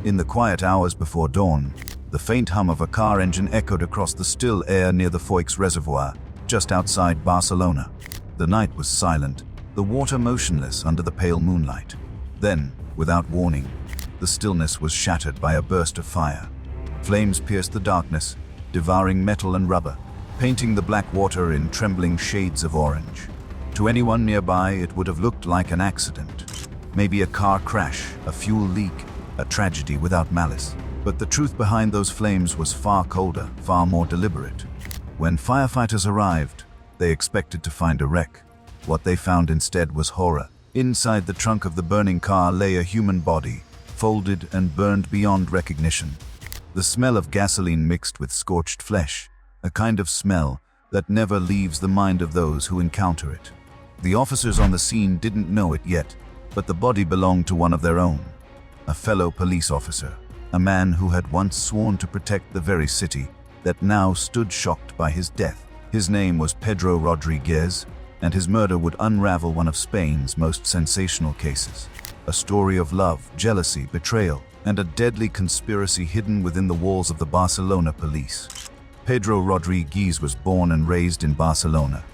In the quiet hours before dawn, the faint hum of a car engine echoed across the still air near the Foix reservoir, just outside Barcelona. The night was silent, the water motionless under the pale moonlight. Then, without warning, the stillness was shattered by a burst of fire. Flames pierced the darkness, devouring metal and rubber, painting the black water in trembling shades of orange. To anyone nearby, it would have looked like an accident. Maybe a car crash, a fuel leak, a tragedy without malice. But the truth behind those flames was far colder, far more deliberate. When firefighters arrived, they expected to find a wreck. What they found instead was horror. Inside the trunk of the burning car lay a human body, folded and burned beyond recognition. The smell of gasoline mixed with scorched flesh, a kind of smell that never leaves the mind of those who encounter it. The officers on the scene didn't know it yet, but the body belonged to one of their own, a fellow police officer, a man who had once sworn to protect the very city that now stood shocked by his death. His name was Pedro Rodríguez, and his murder would unravel one of Spain's most sensational cases. A story of love, jealousy, betrayal, and a deadly conspiracy hidden within the walls of the Barcelona police. Pedro Rodríguez was born and raised in Barcelona.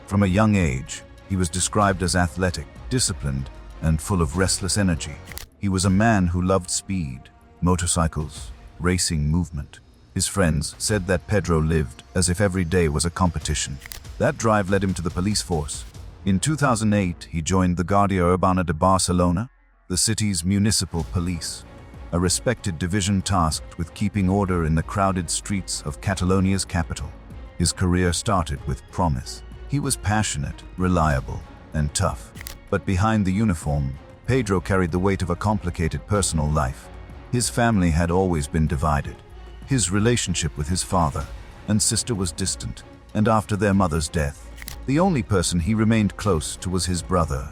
From a young age, he was described as athletic, disciplined, and full of restless energy. He was a man who loved speed, motorcycles, racing, movement. His friends said that Pedro lived as if every day was a competition. That drive led him to the police force. In 2008, he joined the Guardia Urbana de Barcelona, the city's municipal police, a respected division tasked with keeping order in the crowded streets of Catalonia's capital. His career started with promise. He was passionate, reliable, and tough. But behind the uniform, Pedro carried the weight of a complicated personal life. His family had always been divided. His relationship with his father and sister was distant, and after their mother's death, the only person he remained close to was his brother,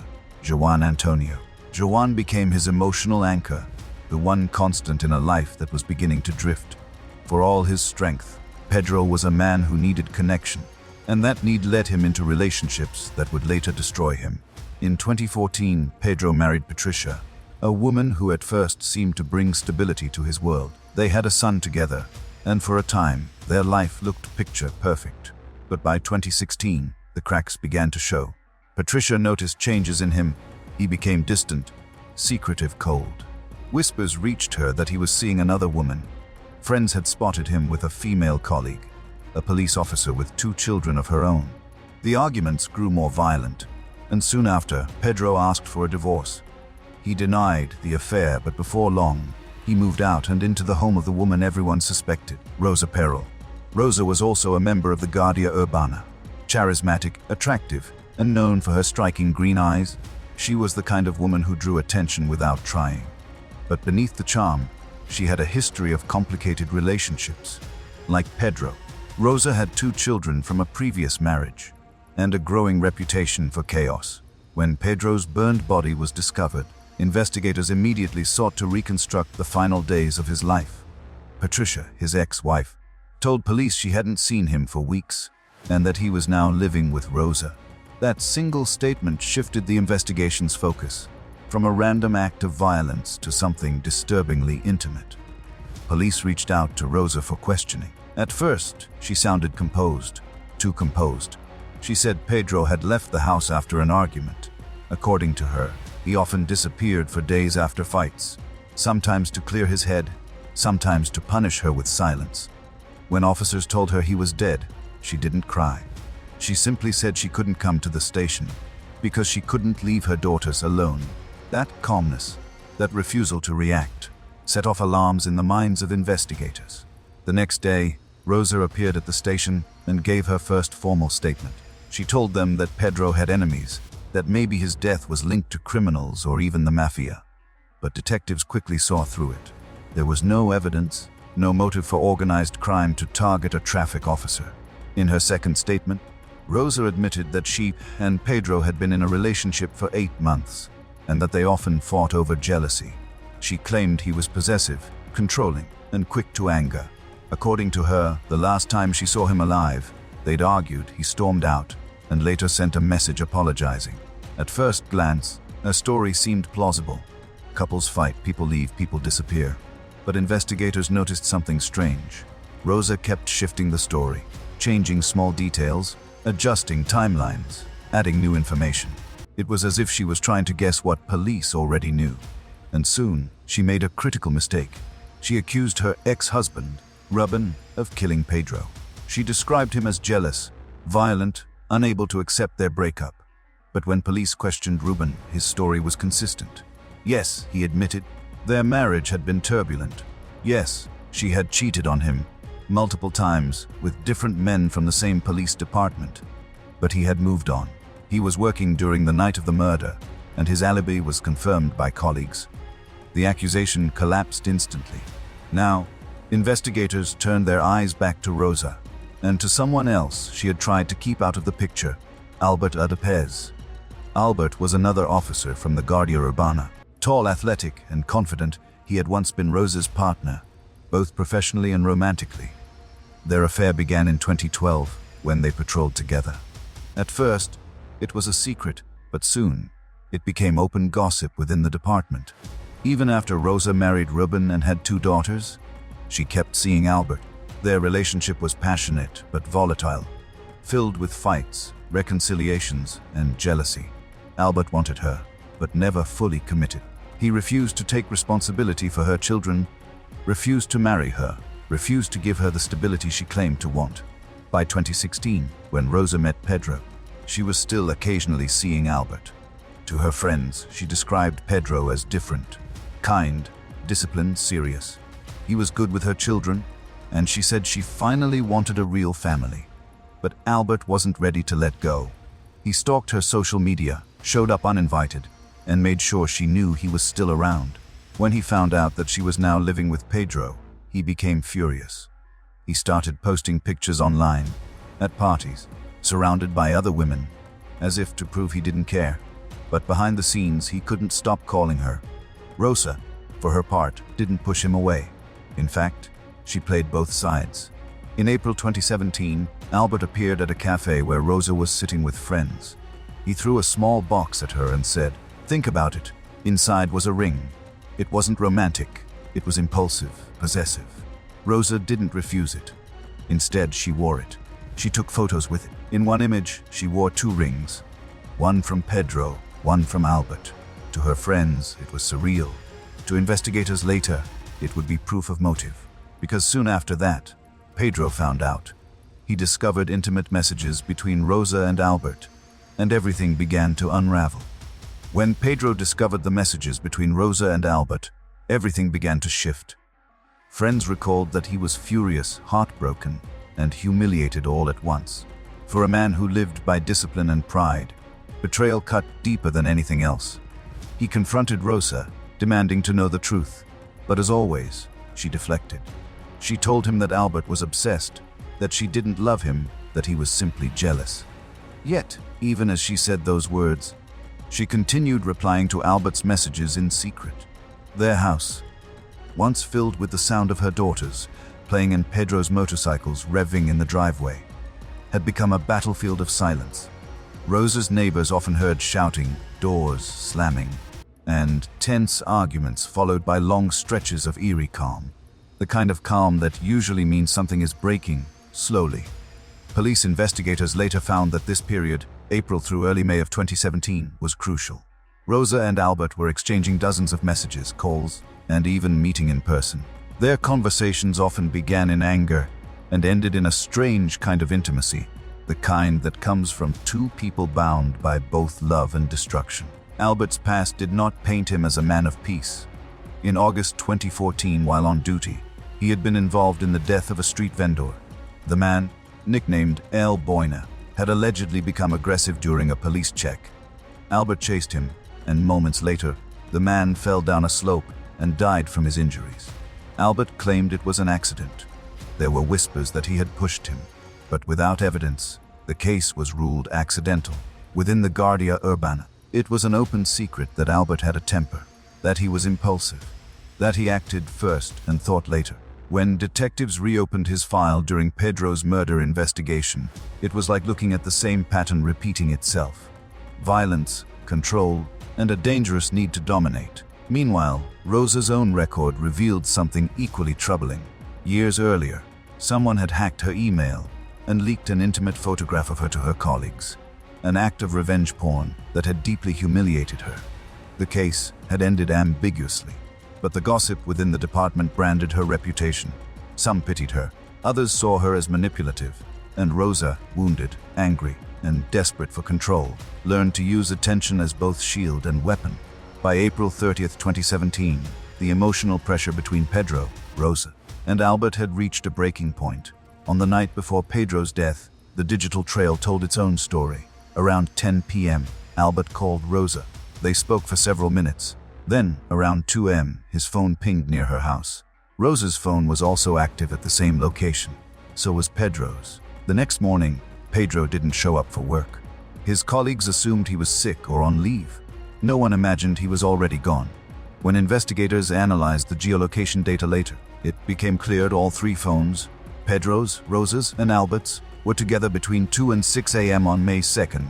Juan Antonio. Juan became his emotional anchor, the one constant in a life that was beginning to drift. For all his strength, Pedro was a man who needed connection, and that need led him into relationships that would later destroy him. In 2014, Pedro married Patricia, a woman who at first seemed to bring stability to his world. They had a son together, and for a time, their life looked picture perfect. But by 2016, the cracks began to show. Patricia noticed changes in him. He became distant, secretive, cold. Whispers reached her that he was seeing another woman. Friends had spotted him with a female colleague, a police officer with 2 children of her own. The arguments grew more violent, and soon after, Pedro asked for a divorce. He denied the affair, but before long, he moved out and into the home of the woman everyone suspected, Rosa Peral. Rosa was also a member of the Guardia Urbana. Charismatic, attractive, and known for her striking green eyes, she was the kind of woman who drew attention without trying. But beneath the charm, she had a history of complicated relationships. Like Pedro, Rosa had 2 children from a previous marriage, and a growing reputation for chaos. When Pedro's burned body was discovered, investigators immediately sought to reconstruct the final days of his life. Patricia, his ex-wife, told police she hadn't seen him for weeks, and that he was now living with Rosa. That single statement shifted the investigation's focus, from a random act of violence to something disturbingly intimate. Police reached out to Rosa for questioning. At first, she sounded composed, too composed. She said Pedro had left the house after an argument. According to her, he often disappeared for days after fights, sometimes to clear his head, sometimes to punish her with silence. When officers told her he was dead, she didn't cry. She simply said she couldn't come to the station because she couldn't leave her daughters alone. That calmness, that refusal to react, set off alarms in the minds of investigators. The next day, Rosa appeared at the station and gave her first formal statement. She told them that Pedro had enemies, that maybe his death was linked to criminals or even the mafia. But detectives quickly saw through it. There was no evidence, no motive for organized crime to target a traffic officer. In her second statement, Rosa admitted that she and Pedro had been in a relationship for 8 months, and that they often fought over jealousy. She claimed he was possessive, controlling, and quick to anger. According to her, the last time she saw him alive, they'd argued, he stormed out, and later sent a message apologizing. At first glance, her story seemed plausible. Couples fight, people leave, people disappear. But investigators noticed something strange. Rosa kept shifting the story, changing small details, adjusting timelines, adding new information. It was as if she was trying to guess what police already knew. And soon, she made a critical mistake. She accused her ex-husband, Ruben, of killing Pedro. She described him as jealous, violent, unable to accept their breakup. But when police questioned Ruben, his story was consistent. Yes, he admitted, their marriage had been turbulent. Yes, she had cheated on him multiple times with different men from the same police department. But he had moved on. He was working during the night of the murder, and his alibi was confirmed by colleagues. The accusation collapsed instantly. Now, investigators turned their eyes back to Rosa, and to someone else she had tried to keep out of the picture, Albert López. Albert was another officer from the Guardia Urbana. Tall, athletic, and confident, he had once been Rosa's partner, both professionally and romantically. Their affair began in 2012, when they patrolled together. At first, it was a secret, but soon, it became open gossip within the department. Even after Rosa married Ruben and had 2 daughters, she kept seeing Albert. Their relationship was passionate but volatile, filled with fights, reconciliations, and jealousy. Albert wanted her, but never fully committed. He refused to take responsibility for her children, refused to marry her, refused to give her the stability she claimed to want. By 2016, when Rosa met Pedro, she was still occasionally seeing Albert. To her friends, she described Pedro as different, kind, disciplined, serious. He was good with her children, and she said she finally wanted a real family. But Albert wasn't ready to let go. He stalked her social media, showed up uninvited, and made sure she knew he was still around. When he found out that she was now living with Pedro, he became furious. He started posting pictures online, at parties, surrounded by other women, as if to prove he didn't care. But behind the scenes, he couldn't stop calling her. Rosa, for her part, didn't push him away. In fact, she played both sides. In April 2017, Albert appeared at a cafe where Rosa was sitting with friends. He threw a small box at her and said, "Think about it. Inside was a ring. It wasn't romantic. It was impulsive, possessive." Rosa didn't refuse it. Instead, she wore it. She took photos with it. In one image, she wore 2 rings. One from Pedro, one from Albert. To her friends, it was surreal. To investigators later, it would be proof of motive. Because soon after that, Pedro found out. He discovered intimate messages between Rosa and Albert, and everything began to unravel. When Pedro discovered the messages between Rosa and Albert, everything began to shift. Friends recalled that he was furious, heartbroken, and humiliated all at once. For a man who lived by discipline and pride, betrayal cut deeper than anything else. He confronted Rosa, demanding to know the truth, but as always, she deflected. She told him that Albert was obsessed, that she didn't love him, that he was simply jealous. Yet, even as she said those words, she continued replying to Albert's messages in secret. Their house, once filled with the sound of her daughters playing in Pedro's motorcycles revving in the driveway, had become a battlefield of silence. Rosa's neighbors often heard shouting, doors slamming, and tense arguments followed by long stretches of eerie calm. The kind of calm that usually means something is breaking, slowly. Police investigators later found that this period, April through early May of 2017, was crucial. Rosa and Albert were exchanging dozens of messages, calls, and even meeting in person. Their conversations often began in anger and ended in a strange kind of intimacy, the kind that comes from 2 people bound by both love and destruction. Albert's past did not paint him as a man of peace. In August 2014, while on duty, he had been involved in the death of a street vendor. The man, nicknamed El Boina, had allegedly become aggressive during a police check. Albert chased him, and moments later, the man fell down a slope and died from his injuries. Albert claimed it was an accident. There were whispers that he had pushed him, but without evidence, the case was ruled accidental. Within the Guardia Urbana, it was an open secret that Albert had a temper, that he was impulsive, that he acted first and thought later. When detectives reopened his file during Pedro's murder investigation, it was like looking at the same pattern repeating itself. Violence, control, and a dangerous need to dominate. Meanwhile, Rosa's own record revealed something equally troubling. Years earlier, someone had hacked her email and leaked an intimate photograph of her to her colleagues, an act of revenge porn that had deeply humiliated her. The case had ended ambiguously, but the gossip within the department branded her reputation. Some pitied her, others saw her as manipulative, and Rosa, wounded, angry, and desperate for control, learned to use attention as both shield and weapon. By April 30th, 2017, the emotional pressure between Pedro, Rosa, and Albert had reached a breaking point. On the night before Pedro's death, the digital trail told its own story. Around 10 p.m., Albert called Rosa. They spoke for several minutes. Then, around 2 a.m., his phone pinged near her house. Rosa's phone was also active at the same location. So was Pedro's. The next morning, Pedro didn't show up for work. His colleagues assumed he was sick or on leave. No one imagined he was already gone. When investigators analyzed the geolocation data later, it became clear all three phones, Pedro's, Rosa's, and Albert's, were together between 2 and 6 a.m. on May 2nd.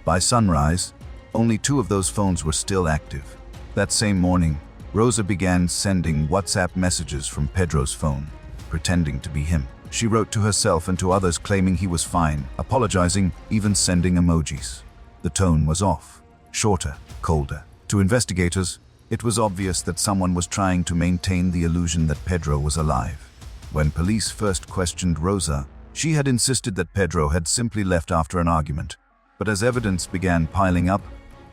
By sunrise, only 2 of those phones were still active. That same morning, Rosa began sending WhatsApp messages from Pedro's phone, pretending to be him. She wrote to herself and to others claiming he was fine, apologizing, even sending emojis. The tone was off, shorter, colder. To investigators, it was obvious that someone was trying to maintain the illusion that Pedro was alive. When police first questioned Rosa, she had insisted that Pedro had simply left after an argument. But as evidence began piling up,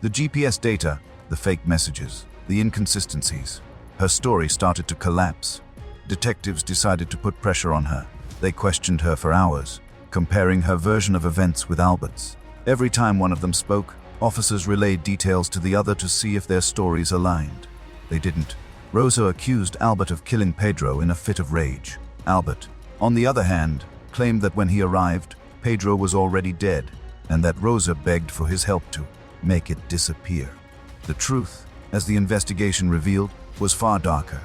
the GPS data, the fake messages, the inconsistencies, her story started to collapse. Detectives decided to put pressure on her. They questioned her for hours, comparing her version of events with Albert's. Every time one of them spoke, officers relayed details to the other to see if their stories aligned. They didn't. Rosa accused Albert of killing Pedro in a fit of rage. Albert, on the other hand, claimed that when he arrived, Pedro was already dead, and that Rosa begged for his help to make it disappear. The truth, as the investigation revealed, was far darker.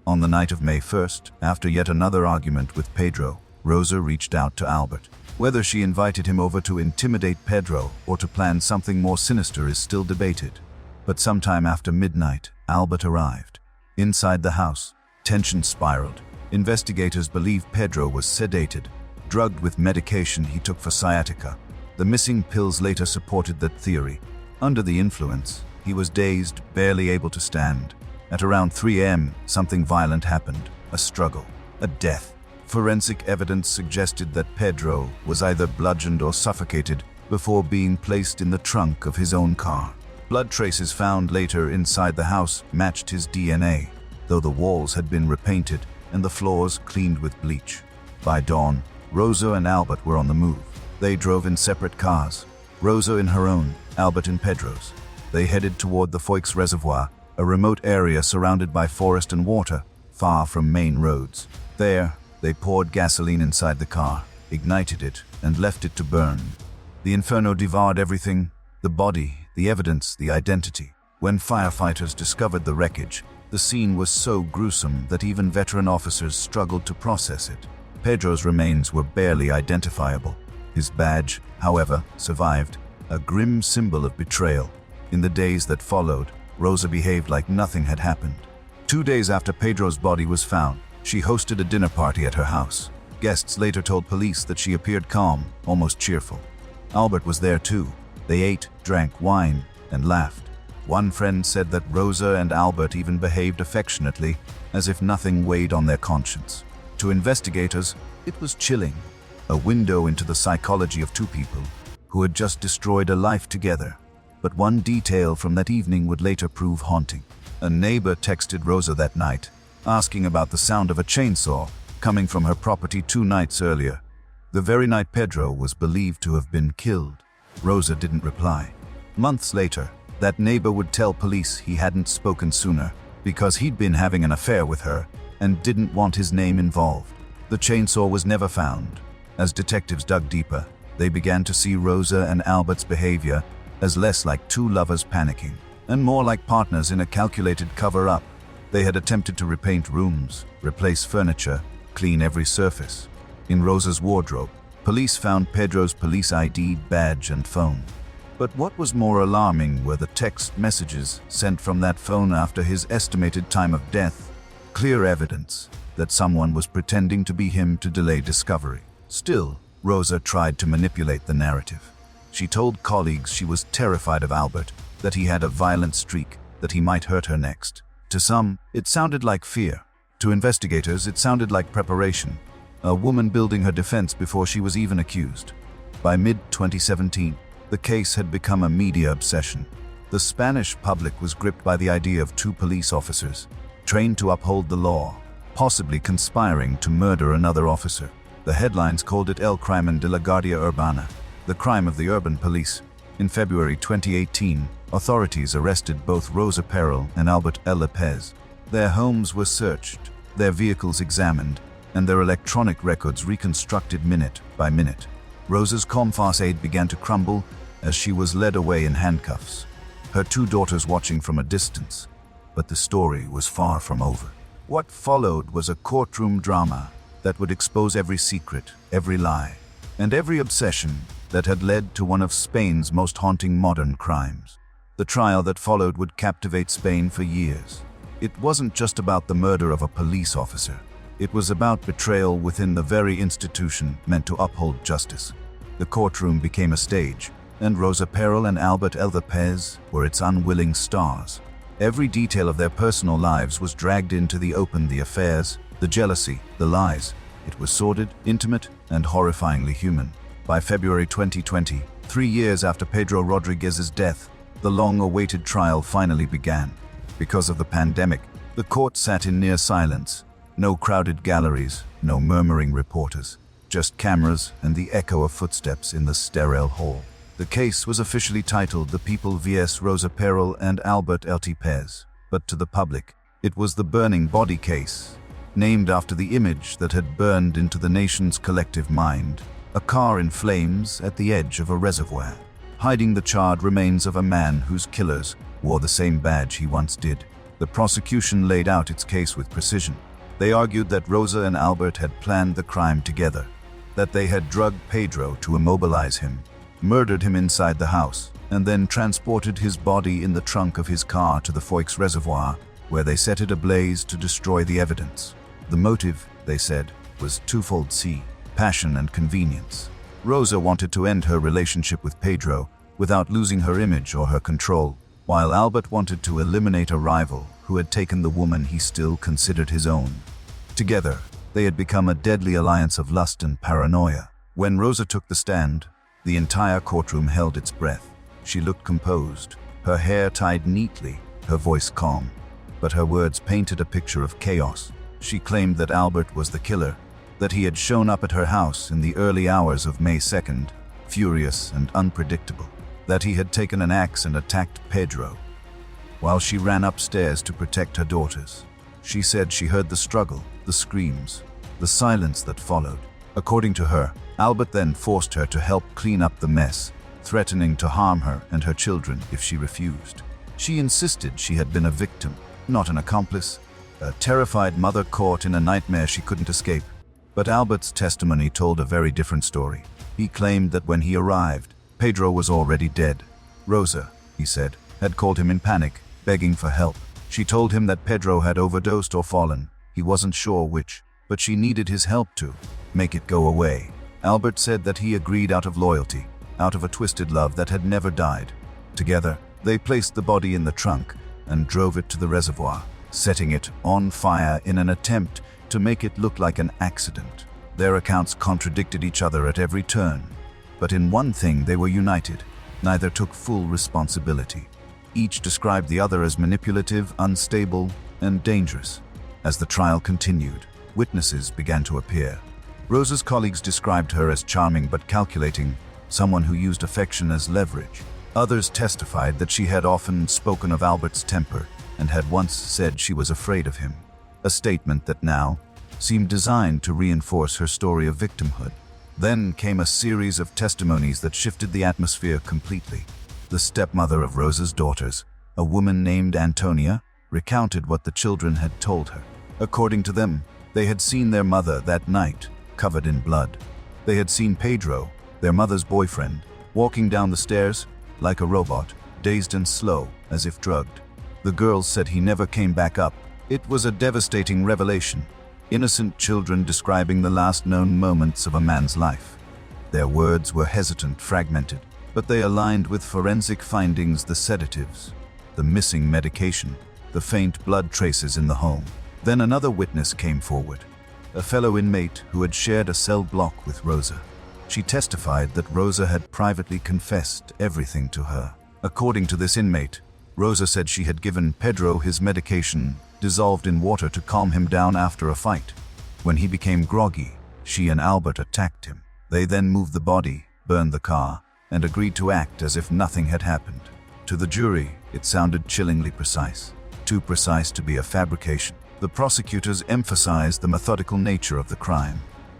On the night of May 1st, after yet another argument with Pedro, Rosa reached out to Albert. Whether she invited him over to intimidate Pedro or to plan something more sinister is still debated. But sometime after midnight, Albert arrived. Inside the house, tension spiraled. Investigators believe Pedro was sedated, drugged with medication he took for sciatica. The missing pills later supported that theory. Under the influence, he was dazed, barely able to stand. At around 3 a.m., something violent happened. A struggle. A death. Forensic evidence suggested that Pedro was either bludgeoned or suffocated before being placed in the trunk of his own car. Blood traces found later inside the house matched his DNA, though the walls had been repainted and the floors cleaned with bleach. By dawn, Rosa and Albert were on the move. They drove in separate cars, Rosa in her own, Albert in Pedro's. They headed toward the Foix reservoir, a remote area surrounded by forest and water, far from main roads. There, they poured gasoline inside the car, ignited it, and left it to burn. The inferno devoured everything: the body, the evidence, the identity. When firefighters discovered the wreckage, the scene was so gruesome that even veteran officers struggled to process it. Pedro's remains were barely identifiable. His badge, however, survived, a grim symbol of betrayal. In the days that followed, Rosa behaved like nothing had happened. 2 days after Pedro's body was found, she hosted a dinner party at her house. Guests later told police that she appeared calm, almost cheerful. Albert was there too. They ate, drank wine, and laughed. One friend said that Rosa and Albert even behaved affectionately, as if nothing weighed on their conscience. To investigators, it was chilling, a window into the psychology of two people who had just destroyed a life together. But one detail from that evening would later prove haunting. A neighbor texted Rosa that night, asking about the sound of a chainsaw coming from her property 2 nights earlier, the very night Pedro was believed to have been killed. Rosa didn't reply. Months later, that neighbor would tell police he hadn't spoken sooner because he'd been having an affair with her and didn't want his name involved. The chainsaw was never found. As detectives dug deeper, they began to see Rosa and Albert's behavior as less like two lovers panicking and more like partners in a calculated cover-up. They had attempted to repaint rooms, replace furniture, clean every surface. In Rosa's wardrobe, police found Pedro's police ID, badge, and phone. But what was more alarming were the text messages sent from that phone after his estimated time of death. Clear evidence that someone was pretending to be him to delay discovery. Still, Rosa tried to manipulate the narrative. She told colleagues she was terrified of Albert, that he had a violent streak, that he might hurt her next. To some, it sounded like fear. To investigators, it sounded like preparation. A woman building her defense before she was even accused. By mid-2017, the case had become a media obsession. The Spanish public was gripped by the idea of two police officers, trained to uphold the law, possibly conspiring to murder another officer. The headlines called it El Crimen de la Guardia Urbana, the crime of the urban police. In February 2018, authorities arrested both Rosa Peral and Albert López. Their homes were searched, their vehicles examined, and their electronic records reconstructed minute by minute. Rosa's calm facade began to crumble as she was led away in handcuffs, her two daughters watching from a distance. But the story was far from over. What followed was a courtroom drama that would expose every secret, every lie, and every obsession that had led to one of Spain's most haunting modern crimes. The trial that followed would captivate Spain for years. It wasn't just about the murder of a police officer. It was about betrayal within the very institution meant to uphold justice. The courtroom became a stage, and Rosa Peral and Albert López were its unwilling stars. Every detail of their personal lives was dragged into the open: the affairs, the jealousy, the lies. It was sordid, intimate, and horrifyingly human. By February 2020, 3 years after Pedro Rodríguez's death, the long-awaited trial finally began. Because of the pandemic, the court sat in near silence. No crowded galleries, no murmuring reporters, just cameras and the echo of footsteps in the sterile hall. The case was officially titled The People vs. Rosa Peral and Albert López, but to the public, it was the burning body case, named after the image that had burned into the nation's collective mind: a car in flames at the edge of a reservoir, hiding the charred remains of a man whose killers wore the same badge he once did. The prosecution laid out its case with precision. They argued that Rosa and Albert had planned the crime together, that they had drugged Pedro to immobilize him, murdered him inside the house, and then transported his body in the trunk of his car to the Foix reservoir, where they set it ablaze to destroy the evidence. The motive, they said, was twofold: passion and convenience. Rosa wanted to end her relationship with Pedro without losing her image or her control, while Albert wanted to eliminate a rival who had taken the woman he still considered his own. Together, they had become a deadly alliance of lust and paranoia. When Rosa took the stand, the entire courtroom held its breath. She looked composed, her hair tied neatly, her voice calm, but her words painted a picture of chaos. She claimed that Albert was the killer, that he had shown up at her house in the early hours of May 2nd, furious and unpredictable, that he had taken an axe and attacked Pedro. While she ran upstairs to protect her daughters, she said she heard the struggle, the screams, the silence that followed. According to her, Albert then forced her to help clean up the mess, threatening to harm her and her children if she refused. She insisted she had been a victim, not an accomplice, a terrified mother caught in a nightmare she couldn't escape. But Albert's testimony told a very different story. He claimed that when he arrived, Pedro was already dead. Rosa, he said, had called him in panic, begging for help. She told him that Pedro had overdosed or fallen. He wasn't sure which, but she needed his help to make it go away. Albert said that he agreed out of loyalty, out of a twisted love that had never died. Together, they placed the body in the trunk and drove it to the reservoir, setting it on fire in an attempt to make it look like an accident. Their accounts contradicted each other at every turn, but in one thing they were united. Neither took full responsibility. Each described the other as manipulative, unstable, and dangerous. As the trial continued, witnesses began to appear. Rosa's colleagues described her as charming but calculating, someone who used affection as leverage. Others testified that she had often spoken of Albert's temper and had once said she was afraid of him, a statement that now seemed designed to reinforce her story of victimhood. Then came a series of testimonies that shifted the atmosphere completely. The stepmother of Rosa's daughters, a woman named Antonia, recounted what the children had told her. According to them, they had seen their mother that night, covered in blood. They had seen Pedro, their mother's boyfriend, walking down the stairs, like a robot, dazed and slow, as if drugged. The girls said he never came back up. It was a devastating revelation. Innocent children describing the last known moments of a man's life. Their words were hesitant, fragmented, but they aligned with forensic findings: the sedatives, the missing medication, the faint blood traces in the home. Then another witness came forward, a fellow inmate who had shared a cell block with Rosa. She testified that Rosa had privately confessed everything to her. According to this inmate, Rosa said she had given Pedro his medication dissolved in water to calm him down after a fight. When he became groggy, she and Albert attacked him. They then moved the body, burned the car, and agreed to act as if nothing had happened. To the jury, it sounded chillingly precise, too precise to be a fabrication. The prosecutors emphasized the methodical nature of the crime.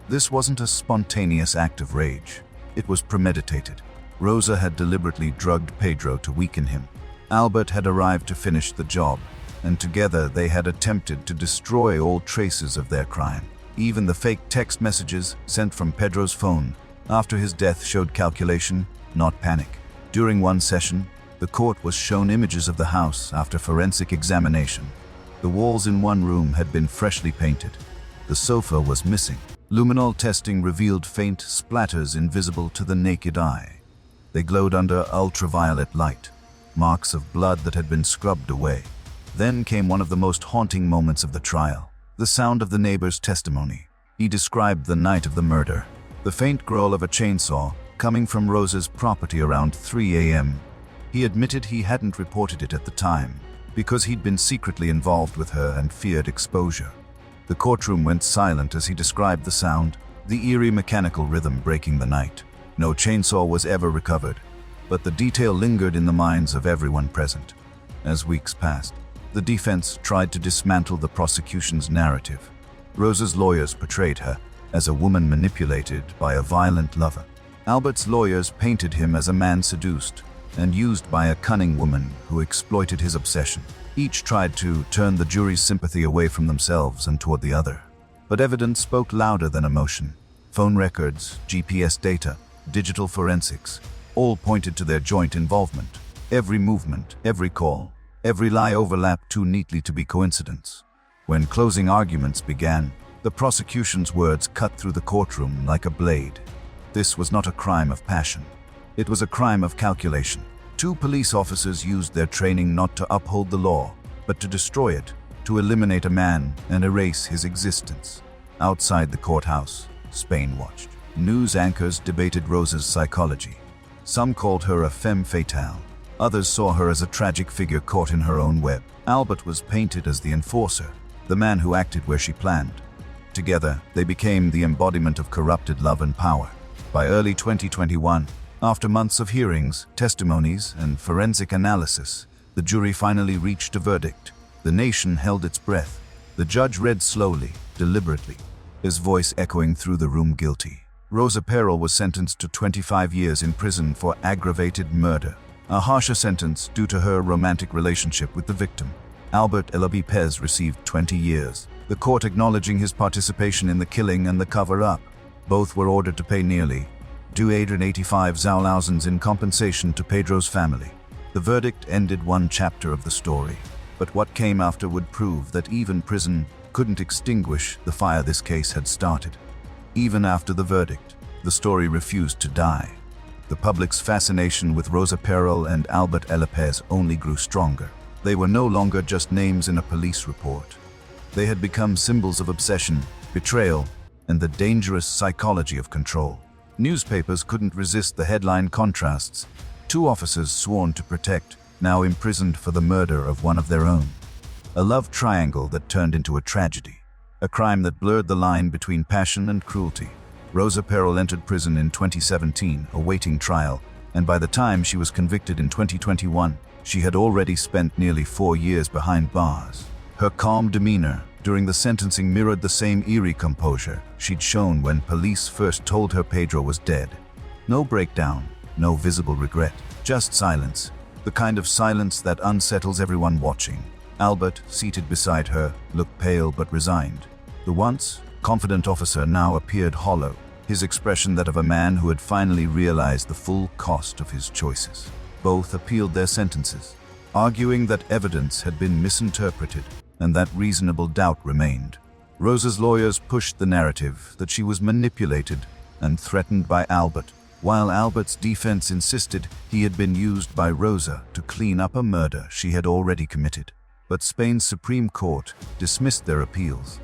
This wasn't a spontaneous act of rage. It was premeditated. Rosa had deliberately drugged Pedro to weaken him. Albert had arrived to finish the job, and together they had attempted to destroy all traces of their crime. Even the fake text messages sent from Pedro's phone after his death showed calculation, not panic. During one session, the court was shown images of the house after forensic examination. The walls in one room had been freshly painted. The sofa was missing. Luminol testing revealed faint splatters invisible to the naked eye. They glowed under ultraviolet light, marks of blood that had been scrubbed away. Then came one of the most haunting moments of the trial, the sound of the neighbor's testimony. He described the night of the murder, the faint growl of a chainsaw coming from Rosa's property around 3 a.m. He admitted he hadn't reported it at the time, because he'd been secretly involved with her and feared exposure. The courtroom went silent as he described the sound, the eerie mechanical rhythm breaking the night. No chainsaw was ever recovered, but the detail lingered in the minds of everyone present. As weeks passed, the defense tried to dismantle the prosecution's narrative. Rosa's lawyers portrayed her as a woman manipulated by a violent lover. Albert's lawyers painted him as a man seduced and used by a cunning woman who exploited his obsession. Each tried to turn the jury's sympathy away from themselves and toward the other. But evidence spoke louder than emotion. Phone records, GPS data, digital forensics, all pointed to their joint involvement. Every movement, every call, every lie overlapped too neatly to be coincidence. When closing arguments began, the prosecution's words cut through the courtroom like a blade. This was not a crime of passion. It was a crime of calculation. Two police officers used their training not to uphold the law, but to destroy it, to eliminate a man and erase his existence. Outside the courthouse, Spain watched. News anchors debated Rosa's psychology. Some called her a femme fatale. Others saw her as a tragic figure caught in her own web. Albert was painted as the enforcer, the man who acted where she planned. Together, they became the embodiment of corrupted love and power. By early 2021, after months of hearings, testimonies, and forensic analysis, the jury finally reached a verdict. The nation held its breath. The judge read slowly, deliberately, his voice echoing through the room: guilty. Rosa Peral was sentenced to 25 years in prison for aggravated murder, a harsher sentence due to her romantic relationship with the victim. Albert López received 20 years, the court acknowledging his participation in the killing and the cover-up. Both were ordered to pay nearly 285,000 in compensation to Pedro's family. The verdict ended one chapter of the story, but what came after would prove that even prison couldn't extinguish the fire this case had started. Even after the verdict, the story refused to die. The public's fascination with Rosa Peral and Albert López only grew stronger. They were no longer just names in a police report. They had become symbols of obsession, betrayal, and the dangerous psychology of control. Newspapers couldn't resist the headline contrasts. Two officers sworn to protect, now imprisoned for the murder of one of their own. A love triangle that turned into a tragedy. A crime that blurred the line between passion and cruelty. Rosa Peral entered prison in 2017, awaiting trial, and by the time she was convicted in 2021, she had already spent nearly 4 years behind bars. Her calm demeanor during the sentencing mirrored the same eerie composure she'd shown when police first told her Pedro was dead. No breakdown, no visible regret, just silence, the kind of silence that unsettles everyone watching. Albert, seated beside her, looked pale but resigned. The once confident officer now appeared hollow, his expression that of a man who had finally realized the full cost of his choices. Both appealed their sentences, arguing that evidence had been misinterpreted and that reasonable doubt remained. Rosa's lawyers pushed the narrative that she was manipulated and threatened by Albert, while Albert's defense insisted he had been used by Rosa to clean up a murder she had already committed. But Spain's Supreme Court dismissed their appeals,